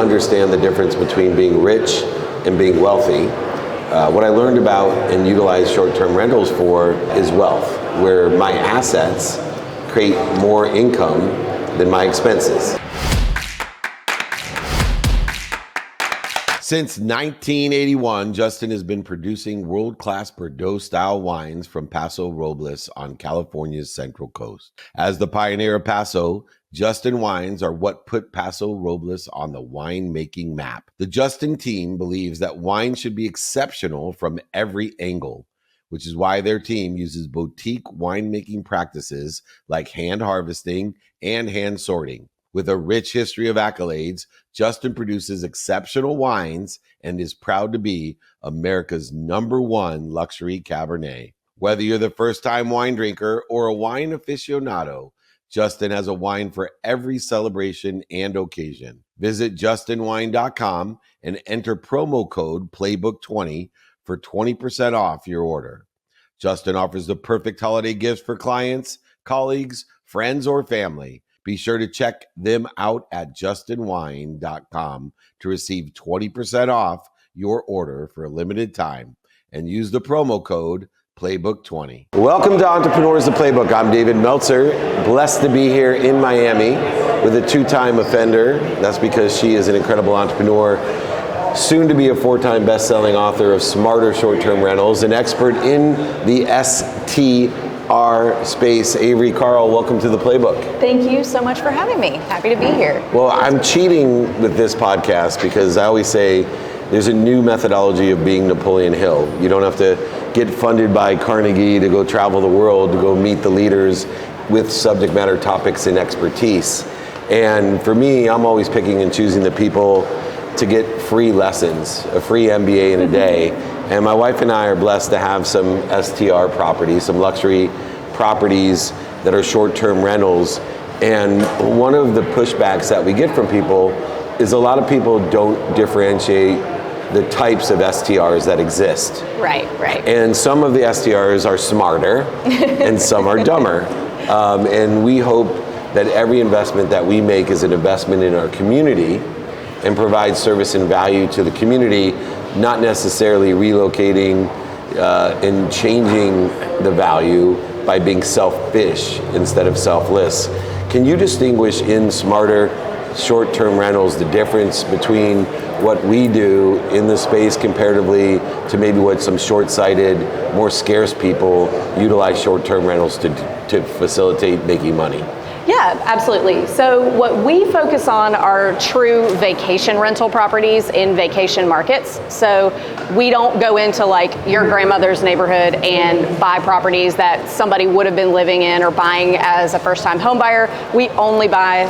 understand the difference between being rich and being wealthy. What I learned about and utilize short-term rentals for is wealth, where my assets create more income than my expenses. Since 1981, Justin has been producing world-class Bordeaux-style wines from Paso Robles on California's Central Coast. As the pioneer of Paso, Justin wines are what put Paso Robles on the winemaking map. The Justin team believes that wine should be exceptional from every angle, which is why their team uses boutique winemaking practices like hand harvesting and hand sorting. With a rich history of accolades, Justin produces exceptional wines and is proud to be America's #1 luxury Cabernet. Whether you're the first-time wine drinker or a wine aficionado, Justin has a wine for every celebration and occasion. Visit justinwine.com and enter promo code Playbook20 for 20% off your order. Justin offers the perfect holiday gifts for clients, colleagues, friends, or family. Be sure to check them out at justinwine.com to receive 20% off your order for a limited time and use the promo code Playbook20. Welcome to Entrepreneurs The Playbook. I'm David Meltzer, blessed to be here in Miami with a 2-time offender. That's because she is an incredible entrepreneur, soon to be a 4-time best-selling author of Smarter Short-Term Rentals, an expert in the STR space. Avery Carl, welcome to The Playbook. Thank you so much for having me. Happy to be here. Well, I'm cheating with this podcast because I always say there's a new methodology of being Napoleon Hill. You don't have to get funded by Carnegie to go travel the world, to go meet the leaders with subject matter topics and expertise. And for me, I'm always picking and choosing the people to get free lessons, a free MBA in a day. And my wife and I are blessed to have some STR properties, some luxury properties that are short-term rentals. And one of the pushbacks that we get from people is a lot of people don't differentiate the types of STRs that exist. Right. And some of the STRs are smarter and some are dumber. And we hope that every investment that we make is an investment in our community and provide service and value to the community, not necessarily relocating and changing the value by being selfish instead of selfless. Can you distinguish in Smarter Short-Term Rentals the difference between what we do in the space comparatively to maybe what some short-sighted, more scarce people utilize short-term rentals to facilitate making money? Yeah, absolutely. So what we focus on are true vacation rental properties in vacation markets. So we don't go into like your grandmother's neighborhood and buy properties that somebody would have been living in or buying as a first-time home buyer. We only buy,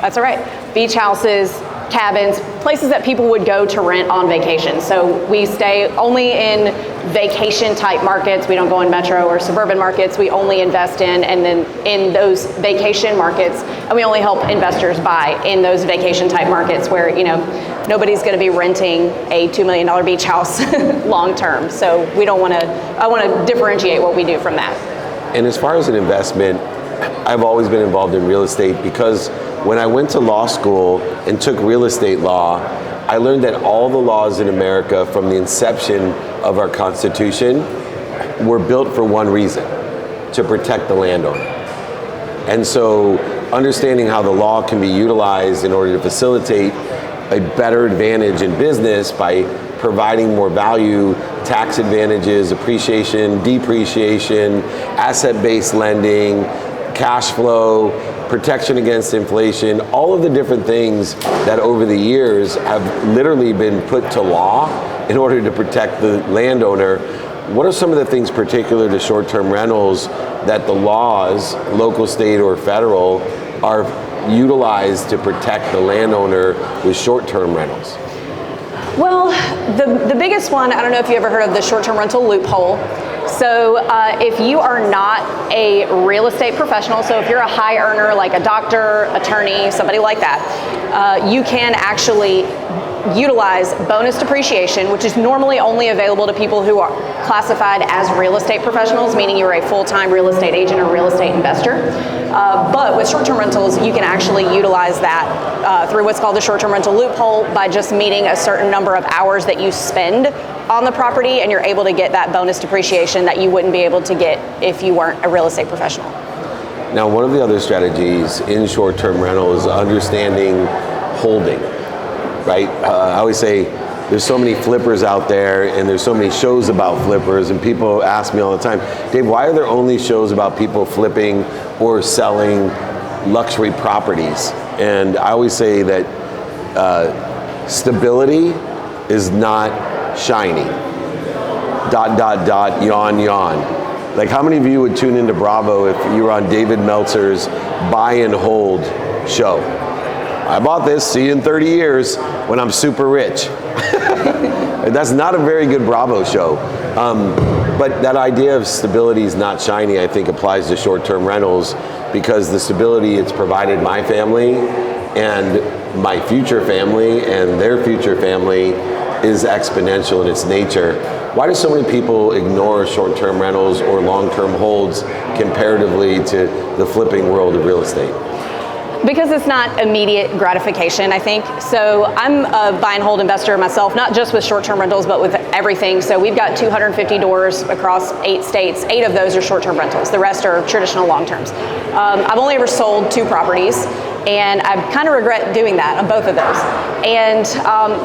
that's all right, beach houses, cabins, places that people would go to rent on vacation. So we stay only in vacation type markets. We don't go in metro or suburban markets. We only invest in and then in those vacation markets, and we only help investors buy in those vacation type markets where, you know, nobody's going to be renting a $2 million beach house long term. So I want to differentiate what we do from that. And as far as an investment, I've always been involved in real estate because when I went to law school and took real estate law, I learned that all the laws in America from the inception of our Constitution were built for one reason: to protect the landowner. And so understanding how the law can be utilized in order to facilitate a better advantage in business by providing more value, tax advantages, appreciation, depreciation, asset-based lending, cash flow, protection against inflation, all of the different things that over the years have literally been put to law in order to protect the landowner. What are some of the things particular to short-term rentals that the laws, local, state, or federal, are utilized to protect the landowner with short-term rentals? Well, the biggest one, I don't know if you ever heard of the short-term rental loophole. So if you are not a real estate professional, so if you're a high earner like a doctor, attorney, somebody like that, you can actually utilize bonus depreciation, which is normally only available to people who are classified as real estate professionals, meaning you're a full-time real estate agent or real estate investor. But with short-term rentals, you can actually utilize that through what's called the short-term rental loophole by just meeting a certain number of hours that you spend on the property, and you're able to get that bonus depreciation that you wouldn't be able to get if you weren't a real estate professional. Now, one of the other strategies in short-term rental is understanding holding, right? I always say there's so many flippers out there, and there's so many shows about flippers, and people ask me all the time, Dave, why are there only shows about people flipping or selling luxury properties? And I always say that stability is not shiny. ... yawn, yawn. Like, how many of you would tune into Bravo if you were on David Meltzer's buy and hold show? I bought this, see you in 30 years when I'm super rich. That's not a very good Bravo show. But that idea of stability is not shiny, I think, applies to short-term rentals, because the stability it's provided my family and my future family and their future family is exponential in its nature. Why do so many people ignore short-term rentals or long-term holds comparatively to the flipping world of real estate? Because it's not immediate gratification, I think. So I'm a buy and hold investor myself, not just with short-term rentals, but with everything. So we've got 250 doors across 8 states. 8 of those are short-term rentals. The rest are traditional long-terms. I've only ever sold 2 properties, and I kind of regret doing that on both of those. And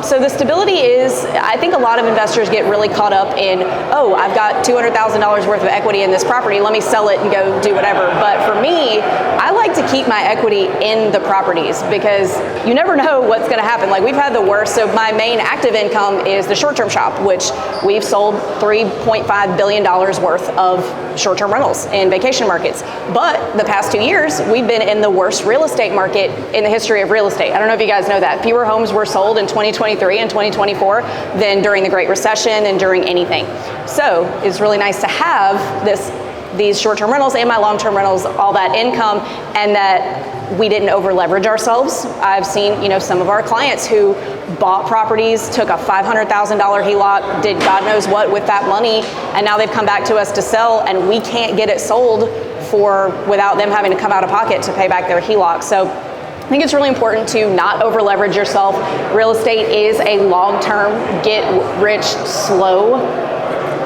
so the stability is, I think a lot of investors get really caught up in, oh, I've got $200,000 worth of equity in this property, let me sell it and go do whatever. But for me, I like to keep my equity in the properties, because you never know what's gonna happen. Like, we've had the worst. So my main active income is the short-term shop, which we've sold $3.5 billion worth of short-term rentals in vacation markets. But the past 2 years, we've been in the worst real estate market in the history of real estate. I don't know if you guys know that. Fewer homes were sold in 2023 and 2024 than during the Great Recession and during anything. So it's really nice to have these short-term rentals and my long-term rentals, all that income, and that we didn't over leverage ourselves. I've seen, some of our clients who bought properties, took a $500,000 HELOC, did God knows what with that money, and now they've come back to us to sell, and we can't get it sold without them having to come out of pocket to pay back their HELOC. So I think it's really important to not over leverage yourself. Real estate is a long-term, get rich slow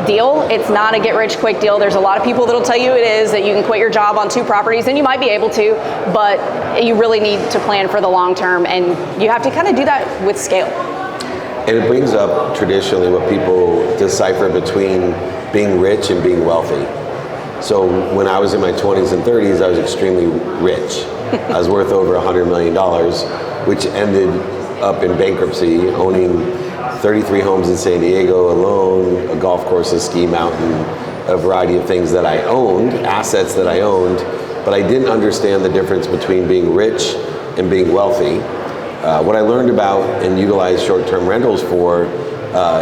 deal. It's not a get rich quick deal. There's a lot of people that'll tell you it is, that you can quit your job on 2 properties, and you might be able to, but you really need to plan for the long term, and you have to kind of do that with scale. And it brings up traditionally what people decipher between being rich and being wealthy. So when I was in my 20s and 30s, I was extremely rich. I was worth over $100 million, which ended up in bankruptcy, owning 33 homes in San Diego alone, a golf course, a ski mountain, a variety of things that I owned, assets that I owned, but I didn't understand the difference between being rich and being wealthy. What I learned about and utilized short-term rentals for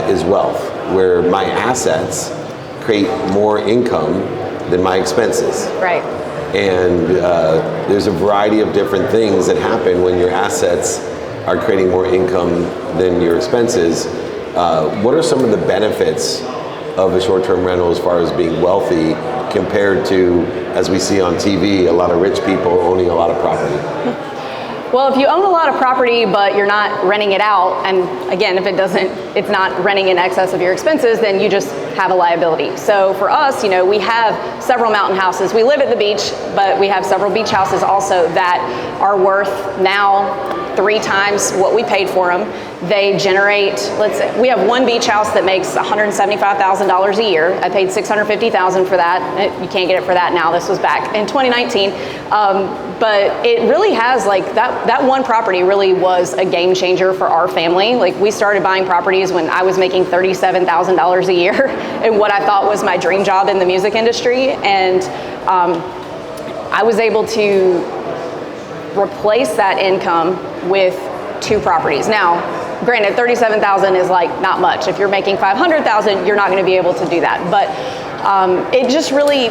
is wealth, where my assets create more income than my expenses. Right. And there's a variety of different things that happen when your assets are creating more income than your expenses. What are some of the benefits of a short-term rental as far as being wealthy compared to, as we see on TV, a lot of rich people owning a lot of property? Well, if you own a lot of property, but you're not renting it out, and again, if it's not renting in excess of your expenses, then you just have a liability. So for us, we have several mountain houses. We live at the beach, but we have several beach houses also that are worth now 3 times what we paid for them. They generate, let's say, we have one beach house that makes $175,000 a year. I paid $650,000 for that. You can't get it for that now. This was back in 2019. But it really has, that one property really was a game changer for our family. We started buying properties when I was making $37,000 a year in what I thought was my dream job in the music industry. And I was able to replace that income with 2 properties. Now, granted, $37,000 is not much. If you're making $500,000, you're not going to be able to do that. But It just really,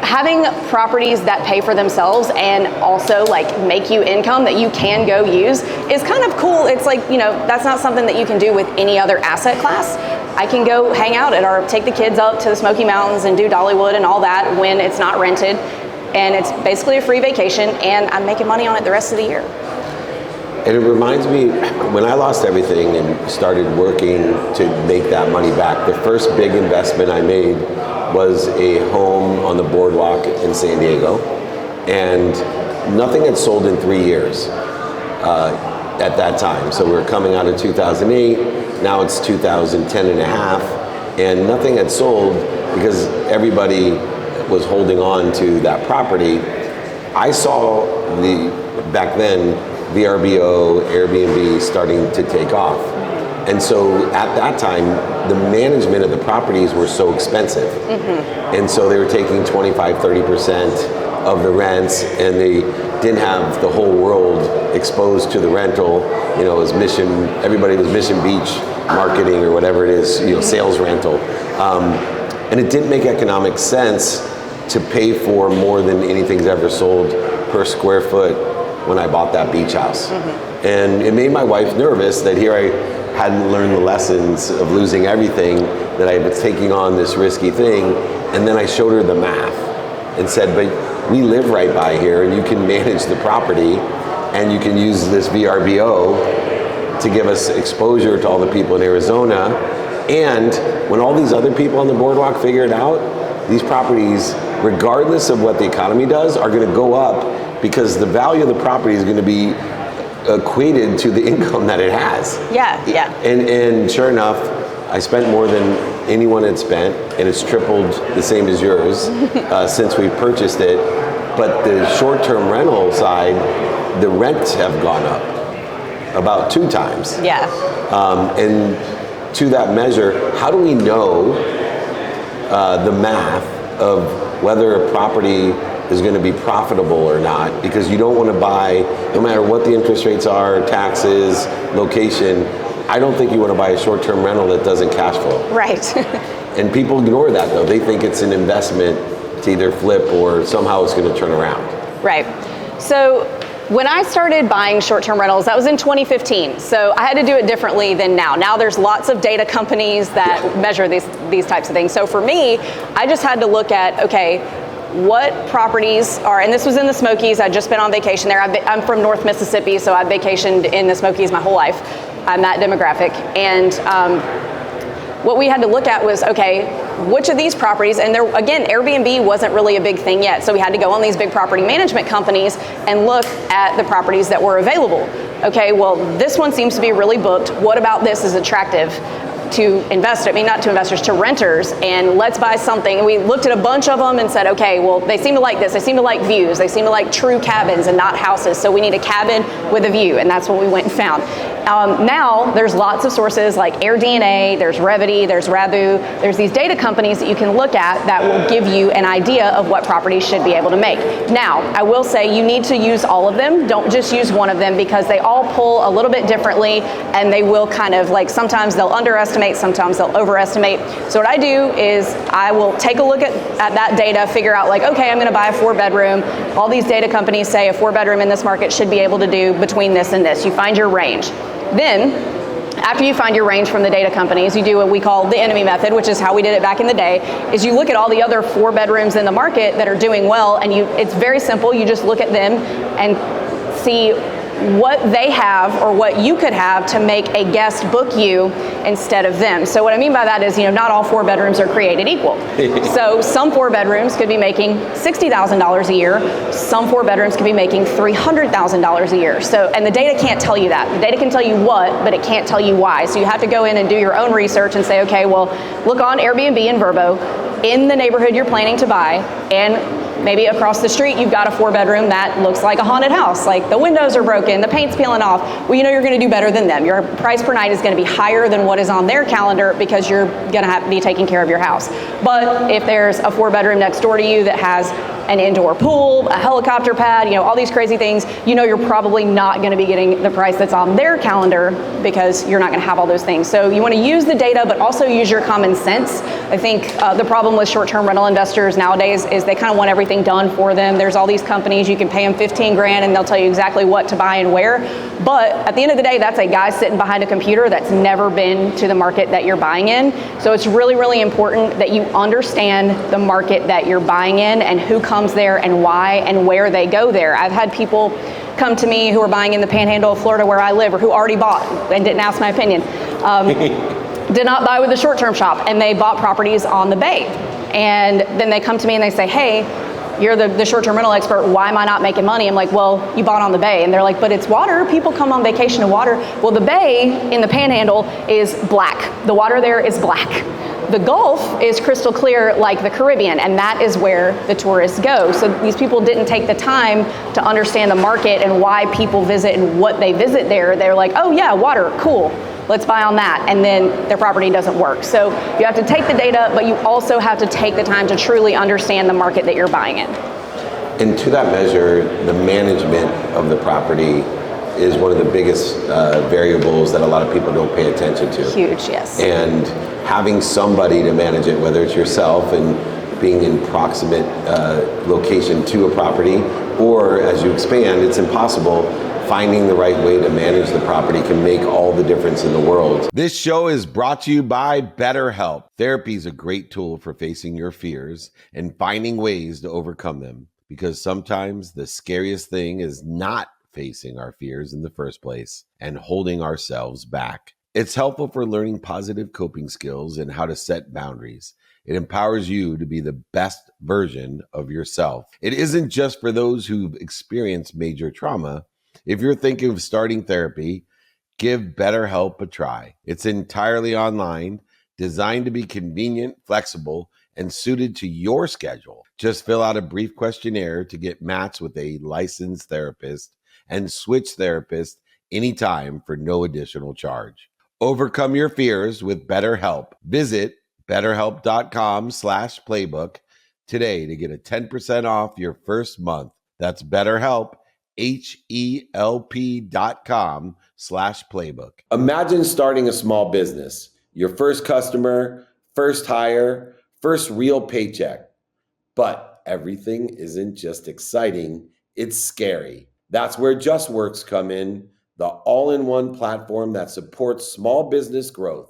having properties that pay for themselves and also like make you income that you can go use is kind of cool. It's like, that's not something that you can do with any other asset class. I can go hang out take the kids up to the Smoky Mountains and do Dollywood and all that when it's not rented. And it's basically a free vacation, and I'm making money on it the rest of the year. And it reminds me, when I lost everything and started working to make that money back, the first big investment I made was a home on the boardwalk in San Diego. And nothing had sold in 3 years at that time. So we were coming out of 2008, now it's 2010 and a half, and nothing had sold because everybody was holding on to that property. I saw back then, VRBO, Airbnb starting to take off. And so at that time, the management of the properties were so expensive. And so they were taking 25, 30% of the rents, and they didn't have the whole world exposed to the rental. It was everybody was Mission Beach marketing or whatever it is, sales rental. And it didn't make economic sense to pay for more than anything's ever sold per square foot when I bought that beach house. And it made my wife nervous that here I hadn't learned the lessons of losing everything, that I was taking on this risky thing. And then I showed her the math and said, but we live right by here and you can manage the property and you can use this VRBO to give us exposure to all the people in Arizona. And when all these other people on the boardwalk figure it out, these properties, regardless of what the economy does, are going to go up because the value of the property is going to be equated to the income that it has. Yeah. And sure enough, I spent more than anyone had spent, and it's tripled the same as yours since we purchased it. But the short-term rental side, the rents have gone up about 2 times. Yeah. And to that measure, how do we know the math of whether a property is going to be profitable or not? Because you don't want to buy, no matter what the interest rates are, taxes, location, I don't think you want to buy a short-term rental that doesn't cash flow. Right. And people ignore that though. They think it's an investment to either flip or somehow it's going to turn around. Right. So when I started buying short-term rentals, that was in 2015. So I had to do it differently than now. Now there's lots of data companies that measure these types of things. So for me, I just had to look at, okay, what properties are, and this was in the Smokies. I'd just been on vacation there. I'm from North Mississippi, so I've vacationed in the Smokies my whole life. I'm that demographic. And what we had to look at was, okay, which of these properties, and there, again, Airbnb wasn't really a big thing yet, so we had to go on these big property management companies and look at the properties that were available. Okay, well, this one seems to be really booked. What about this is attractive to not to investors, to renters, and let's buy something. And we looked at a bunch of them and said, okay, well, they seem to like this. They seem to like views. They seem to like true cabins and not houses. So we need a cabin with a view, and that's what we went and found. Now there's lots of sources like AirDNA, there's Revity, there's Rabu, there's these data companies that you can look at that will give you an idea of what properties should be able to make. Now, I will say you need to use all of them. Don't just use one of them, because they all pull a little bit differently, and they will kind of like, sometimes they'll underestimate, sometimes they'll overestimate. So what I do is I will take a look at that data, figure out like, okay, I'm gonna buy a 4-bedroom. All these data companies say a 4-bedroom in this market should be able to do between this and this. You find your range. Then, after you find your range from the data companies, you do what we call the enemy method, which is how we did it back in the day, is you look at all the other 4-bedrooms in the market that are doing well, and it's very simple. You just look at them and see what they have or what you could have to make a guest book you instead of them. So what I mean by that is, not all 4-bedrooms are created equal. So some 4-bedrooms could be making $60,000 a year. Some 4-bedrooms could be making $300,000 a year. So, and the data can't tell you that. The data can tell you what, but it can't tell you why. So you have to go in and do your own research and say, okay, well, look on Airbnb and Vrbo in the neighborhood you're planning to buy, and maybe across the street you've got a 4-bedroom that looks like a haunted house, like the windows are broken, the paint's peeling off. Well, you're going to do better than them. Your price per night is going to be higher than what is on their calendar because you're going to have to be taking care of your house. But if there's a 4-bedroom next door to you that has an indoor pool, a helicopter pad, all these crazy things, you're probably not going to be getting the price that's on their calendar because you're not going to have all those things. So you want to use the data, but also use your common sense. I think the problem with short-term rental investors nowadays is they kind of want everything done for them. There's all these companies, you can pay them 15 grand and they'll tell you exactly what to buy and where. But at the end of the day, that's a guy sitting behind a computer that's never been to the market that you're buying in. So it's really, really important that you understand the market that you're buying in and who comes there and why and where they go there. I've had people come to me who are buying in the Panhandle of Florida where I live, or who already bought and didn't ask my opinion. Did not buy with a short-term shop, and they bought properties on the bay. And then they come to me and they say, hey, you're the short-term rental expert, why am I not making money? I'm like, well, you bought on the bay. And they're like, but it's water, people come on vacation to water. Well, the bay in the Panhandle is black. The water there is black. The Gulf is crystal clear like the Caribbean, and that is where the tourists go. So these people didn't take the time to understand the market and why people visit and what they visit there. They're like, oh yeah, water, cool, let's buy on that, and then their property doesn't work. So you have to take the data, but you also have to take the time to truly understand the market that you're buying in. And to that measure, the management of the property is one of the biggest variables that a lot of people don't pay attention to. Huge, yes. And having somebody to manage it, whether it's yourself and being in proximate location to a property, or as you expand, it's impossible. Finding the right way to manage the property can make all the difference in the world. This show is brought to you by BetterHelp. Therapy is a great tool for facing your fears and finding ways to overcome them, because sometimes the scariest thing is not facing our fears in the first place and holding ourselves back. It's helpful for learning positive coping skills and how to set boundaries. It empowers you to be the best version of yourself. It isn't just for those who've experienced major trauma. If you're thinking of starting therapy, give BetterHelp a try. It's entirely online, designed to be convenient, flexible, and suited to your schedule. Just fill out a brief questionnaire to get matched with a licensed therapist and switch therapists anytime for no additional charge. Overcome your fears with BetterHelp. Visit BetterHelp.com/playbook today to get a 10% off your first month. That's BetterHelp, HELP.com/playbook. Imagine starting a small business, your first customer, first hire, first real paycheck. But everything isn't just exciting, it's scary. That's where JustWorks come in, the all-in-one platform that supports small business growth.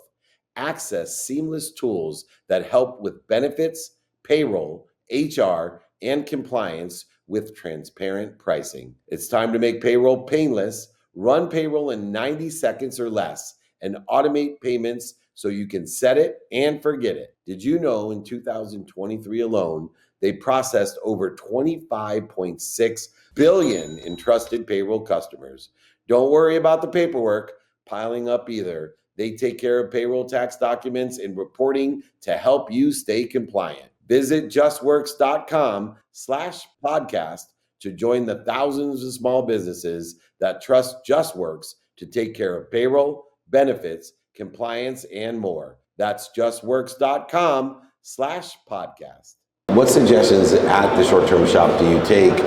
Access seamless tools that help with benefits, payroll, HR, and compliance with transparent pricing. It's time to make payroll painless, run payroll in 90 seconds or less, and automate payments so you can set it and forget it. Did you know in 2023 alone, they processed over 25.6 billion in trusted payroll customers? Don't worry about the paperwork piling up either. They take care of payroll tax documents and reporting to help you stay compliant. Visit justworks.com/podcast to join the thousands of small businesses that trust JustWorks to take care of payroll, benefits, compliance, and more. That's justworks.com/podcast. What suggestions at the short-term shop do you take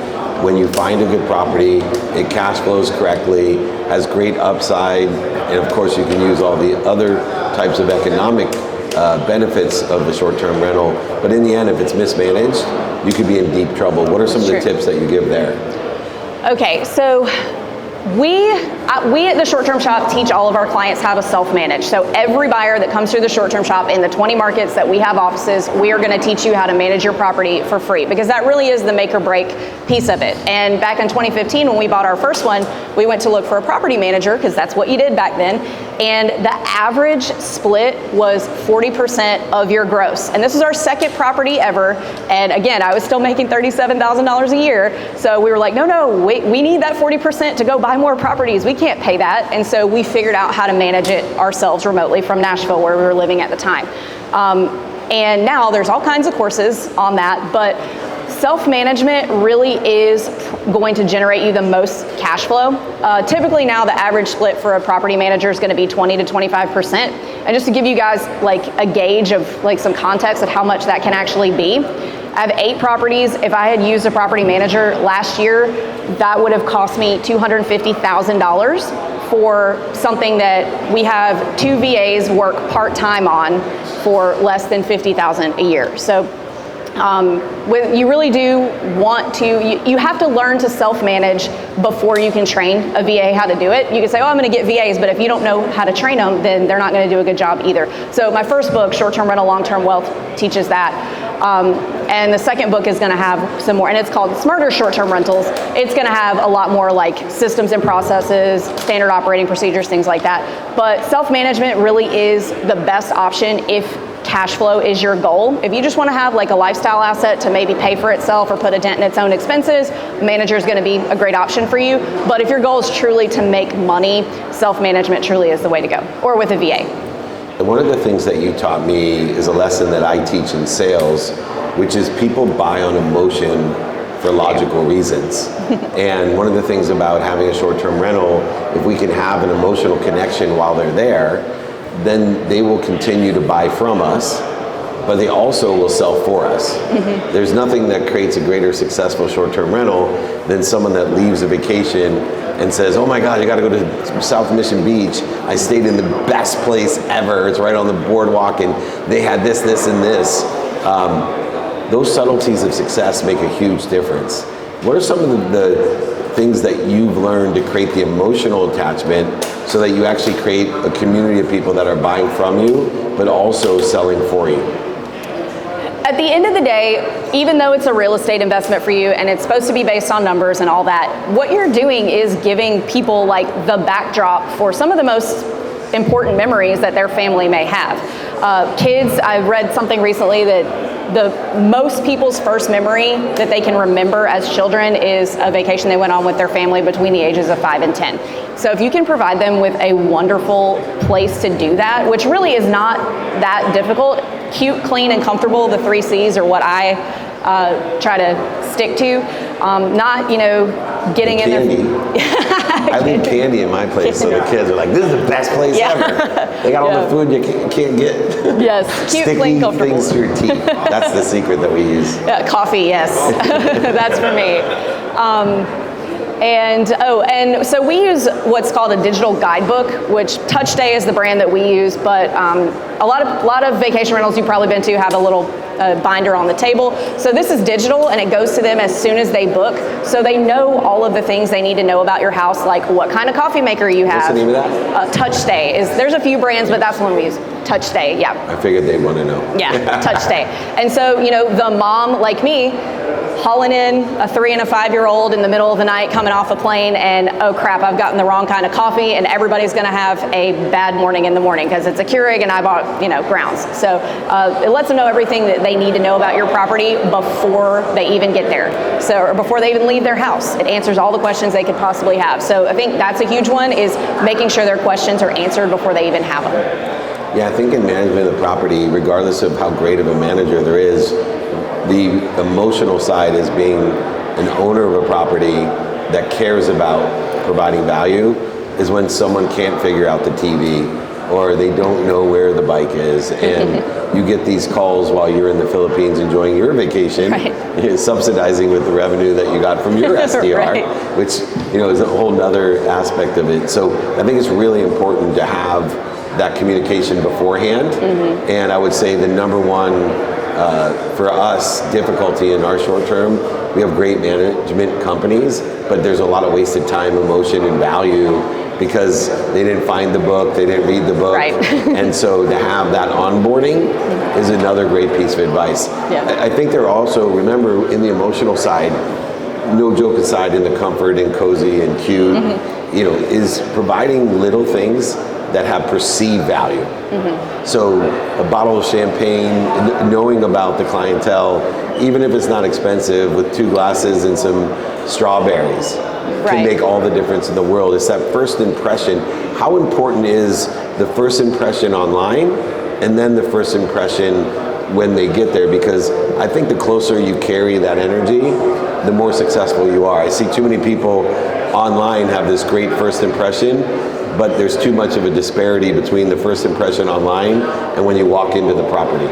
when you find a good property, it cash flows correctly, has great upside, and of course you can use all the other types of economic benefits of the short-term rental, but in the end, if it's mismanaged, you could be in deep trouble. What are some of the tips that you give there? Okay, so we at the short-term shop teach all of our clients how to self-manage. So every buyer that comes through the short-term shop in the 20 markets that we have offices, we are going to teach you how to manage your property for free, because that really is the make or break piece of it. And back in 2015, when we bought our first one, we went to look for a property manager, because that's what you did back then. And the average split was 40% of your gross. And this was our second property ever. And again, I was still making $37,000 a year. So we were like, no, we need that 40% to go buy more properties. We can't pay that. And so we figured out how to manage it ourselves remotely from Nashville, where we were living at the time. And now there's all kinds of courses on that, but self-management really is going to generate you the most cash flow. Typically now the average split for a property manager is going to be 20 to 25%. And just to give you guys like a gauge of like some context of how much that can actually be, I have 8 properties. If I had used a property manager last year, that would have cost me $250,000 for something that we have 2 VAs work part-time on for less than $50,000 a year. So you really do want to, you have to learn to self-manage before you can train a VA how to do it. You can say, oh, I'm going to get VAs, but if you don't know how to train them, then they're not going to do a good job either. So my first book, Short-Term Rental, Long-Term Wealth, teaches that. And the second book is going to have some more, and it's called Smarter Short-Term Rentals. It's going to have a lot more like systems and processes, standard operating procedures, things like that. But self-management really is the best option if cash flow is your goal. If you just want to have like a lifestyle asset to maybe pay for itself or put a dent in its own expenses, manager is going to be a great option for you. But if your goal is truly to make money, self-management truly is the way to go, or with a VA. And one of the things that you taught me is a lesson that I teach in sales, which is people buy on emotion for logical reasons. And one of the things about having a short-term rental, if we can have an emotional connection while they're there, then they will continue to buy from us, but they also will sell for us. Mm-hmm. There's nothing that creates a greater successful short-term rental than someone that leaves a vacation and says, oh my God, you gotta go to South Mission Beach. I stayed in the best place ever. It's right on the boardwalk and they had this, this, and this. Those subtleties of success make a huge difference. What are some of the things that you've learned to create the emotional attachment so that you actually create a community of people that are buying from you, but also selling for you? At the end of the day, even though it's a real estate investment for you and it's supposed to be based on numbers and all that, what you're doing is giving people like the backdrop for some of the most important memories that their family may have. Kids, I read something recently that the most people's first memory that they can remember as children is a vacation they went on with their family between the ages of 5 and 10. So if you can provide them with a wonderful place to do that, which really is not that difficult, cute, clean, and comfortable, the 3 C's are what I try to stick to. Not, getting in there. I leave candy in my place, so the kids are like, this is the best place ever. They got all the food you can't get. Yes, cute, clean, comfortable. Things through your teeth. That's the secret that we use. Coffee, yes. That's for me. And so we use what's called a digital guidebook, which Touch Stay is the brand that we use, but a lot of vacation rentals you've probably been to have a little binder on the table. So this is digital and it goes to them as soon as they book, so they know all of the things they need to know about your house, like what kind of coffee maker you have. What's the name of that? Touch Stay. There's a few brands, but that's the one we use. Touch Stay, yeah. I figured they'd want to know. Yeah, Touch Stay. And so, the mom like me, hauling in a 3 and a 5-year-old in the middle of the night coming off a plane and, oh crap, I've gotten the wrong kind of coffee and everybody's gonna have a bad morning in the morning because it's a Keurig and I bought, grounds. So it lets them know everything that they need to know about your property before they even get there. So, or before they even leave their house. It answers all the questions they could possibly have. So I think that's a huge one, is making sure their questions are answered before they even have them. Yeah, I think in management of the property, regardless of how great of a manager there is, the emotional side is being an owner of a property that cares about providing value is when someone can't figure out the TV or they don't know where the bike is, and you get these calls while you're in the Philippines enjoying your vacation, right, subsidizing with the revenue that you got from your SDR, right, which is a whole nother aspect of it. So I think it's really important to have that communication beforehand, and I would say the number one for us, difficulty in our short term, we have great management companies, but there's a lot of wasted time, emotion, and value because they didn't find the book, they didn't read the book. Right. And so to have that onboarding is another great piece of advice. Yeah. I think they're also, remember, in the emotional side, no joke aside, in the comfort and cozy and cute, is providing little things that have perceived value. So a bottle of champagne, knowing about the clientele, even if it's not expensive, with 2 glasses and some strawberries, can make all the difference in the world. It's that first impression. How important is the first impression online and then the first impression when they get there? Because I think the closer you carry that energy, the more successful you are. I see too many people online have this great first impression, but there's too much of a disparity between the first impression online and when you walk into the property.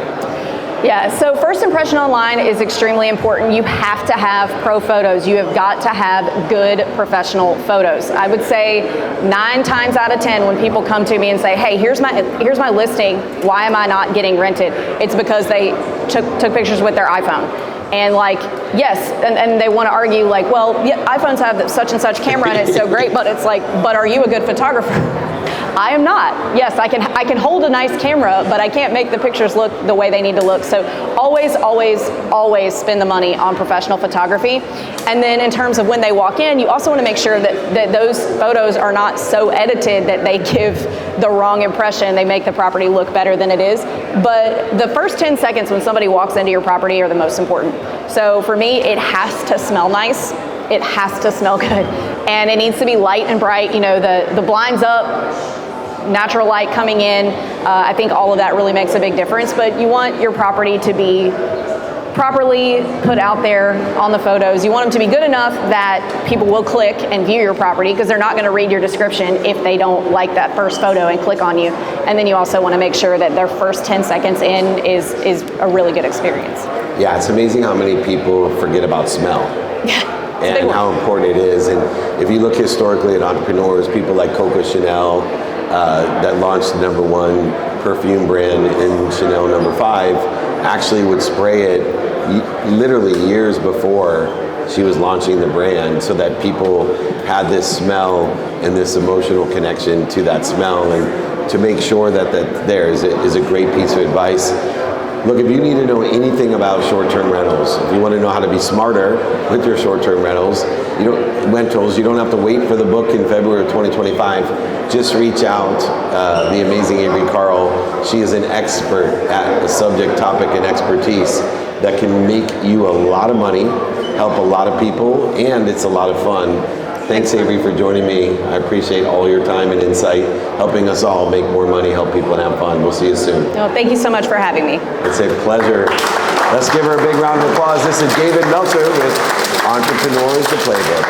Yeah, so first impression online is extremely important. You have to have pro photos. You have got to have good professional photos. I would say 9 times out of 10 when people come to me and say, hey, here's my listing, why am I not getting rented? It's because they took pictures with their iPhone. And like, yes, and they want to argue like, well, yeah, iPhones have such and such camera and it's so great, but it's like, but are you a good photographer? I am not. Yes, I can hold a nice camera, but I can't make the pictures look the way they need to look. So always, always, always spend the money on professional photography. And then in terms of when they walk in, you also want to make sure that those photos are not so edited that they give the wrong impression, they make the property look better than it is. But the first 10 seconds when somebody walks into your property are the most important. So for me, it has to smell nice. It has to smell good. And it needs to be light and bright. You know, the blinds up, natural light coming in. I think all of that really makes a big difference, but you want your property to be properly put out there on the photos. You want them to be good enough that people will click and view your property, because they're not going to read your description if they don't like that first photo and click on you. And then you also want to make sure that their first 10 seconds in is a really good experience. Yeah, it's amazing how many people forget about smell. And how important it is. And if you look historically at entrepreneurs, people like Coco Chanel, that launched the #1 perfume brand in Chanel #5, actually would spray it literally years before she was launching the brand, so that people had this smell and this emotional connection to that smell. And to make sure that there is a great piece of advice. Look, if you need to know anything about short-term rentals, if you want to know how to be smarter with your short-term rentals, you don't have to wait for the book in February of 2025. Just reach out. The amazing Avery Carl. She is an expert at the subject, topic, and expertise that can make you a lot of money, help a lot of people, and it's a lot of fun. Thanks, Avery, for joining me. I appreciate all your time and insight, helping us all make more money, help people, and have fun. We'll see you soon. No, thank you so much for having me. It's a pleasure. Let's give her a big round of applause. This is David Meltzer with Entrepreneurs, the Playbook.